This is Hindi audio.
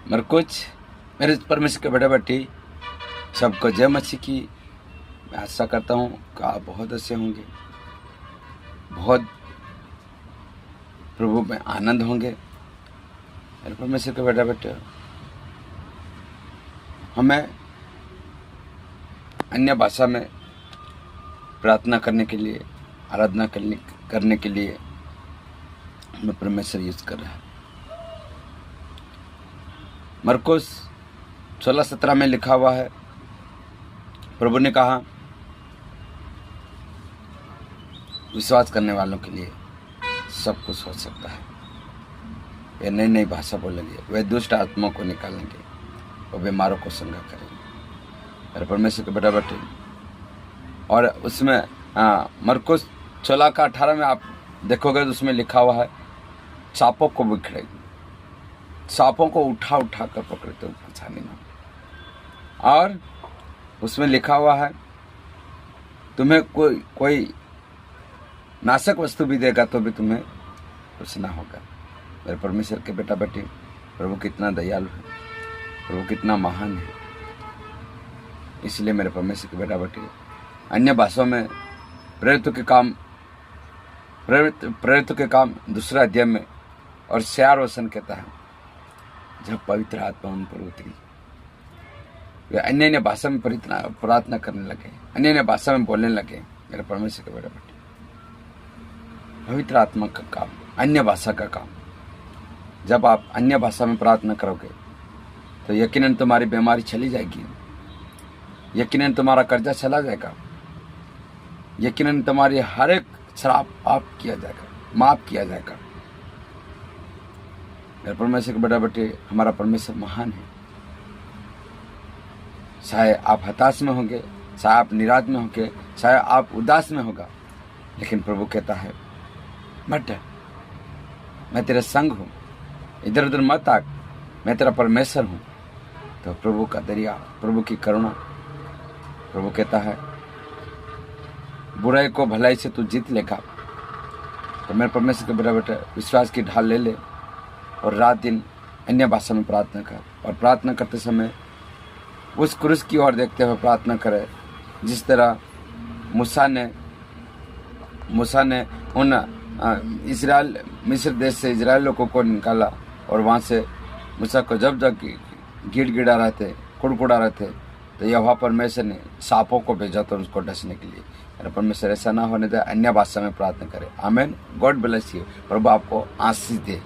मरकुछ मेरे परमेश्वर के बेटे बेटी सबको जय मसीह की। मैं आशा करता हूँ कि आप बहुत अच्छे होंगे, बहुत प्रभु में आनंद होंगे। मेरे परमेश्वर के बेटा बेटे हमें अन्य भाषा में प्रार्थना करने के लिए, आराधना करने के लिए हमें परमेश्वर यूज कर रहा है। मरकुस 16:17 में लिखा हुआ है, प्रभु ने कहा विश्वास करने वालों के लिए सब कुछ हो सकता है। वे नई नई भाषा बोलेंगे, वे दुष्ट आत्माओं को निकालेंगे, वो बीमारों को चंगा करेंगे। मेरे परमेश्वर के बेटा बेटे, और उसमें मरकुस 16:18 में आप देखोगे तो उसमें लिखा हुआ है सांपों को बिखरेगी, सांपों को उठा उठा कर पकड़ते पछाने ना। और उसमें लिखा हुआ है तुम्हें कोई नाशक वस्तु भी देगा तो भी तुम्हें कुछ ना होगा। मेरे परमेश्वर के बेटा बेटी, प्रभु कितना दयालु है, प्रभु कितना महान है। इसलिए मेरे परमेश्वर के बेटा बेटी अन्य भाषाओं में प्रेरितों के काम 2 अध्याय में और 4 वचन कहता है, जब पवित्र आत्मा उन पर उतरी वे अन्य भाषा में प्रार्थना करने लगे, अन्य भाषा में बोलने लगे। मेरे परमेश्वर के बेटा बेटे, पवित्र आत्मा का काम, अन्य भाषा का काम। जब आप अन्य भाषा में प्रार्थना करोगे तो यकीनन तुम्हारी बीमारी चली जाएगी, यकीनन तुम्हारा कर्जा चला जाएगा, यकीनन तुम्हारी हर एक श्राप माफ किया जाएगा। मेरे परमेश्वर के बेटा बेटे, हमारा परमेश्वर महान है। चाहे आप हताश में होंगे, चाहे आप निराश में होंगे, चाहे आप उदास में होगा, लेकिन प्रभु कहता है मत डर, मैं तेरे संग हूँ, इधर उधर मत आग, मैं तेरा परमेश्वर हूँ। तो प्रभु का दरिया, प्रभु की करुणा, प्रभु कहता है बुराई को भलाई से तू जीत लेगा। तो मेरे परमेश्वर के बेटा बेटे, विश्वास की ढाल ले ले और रात दिन अन्य भाषा में प्रार्थना कर। और प्रार्थना करते समय उस क्रूस की ओर देखते हुए प्रार्थना करे, जिस तरह मूसा ने उन इस्राएल मिस्र देश से इजराइल लोगों को निकाला, और वहाँ से मूसा को जब गिड़गिड़ा रहे थे, कुड़कुड़ा रहे थे, तो यहोवा परमेश्वर ने सांपों को भेजा तो उसको डसने के लिए। मेरा परमेश्वर ऐसा ना होने दे, अन्य भाषा में प्रार्थना करे। आमीन। God bless you. प्रभु आपको आशीष दे।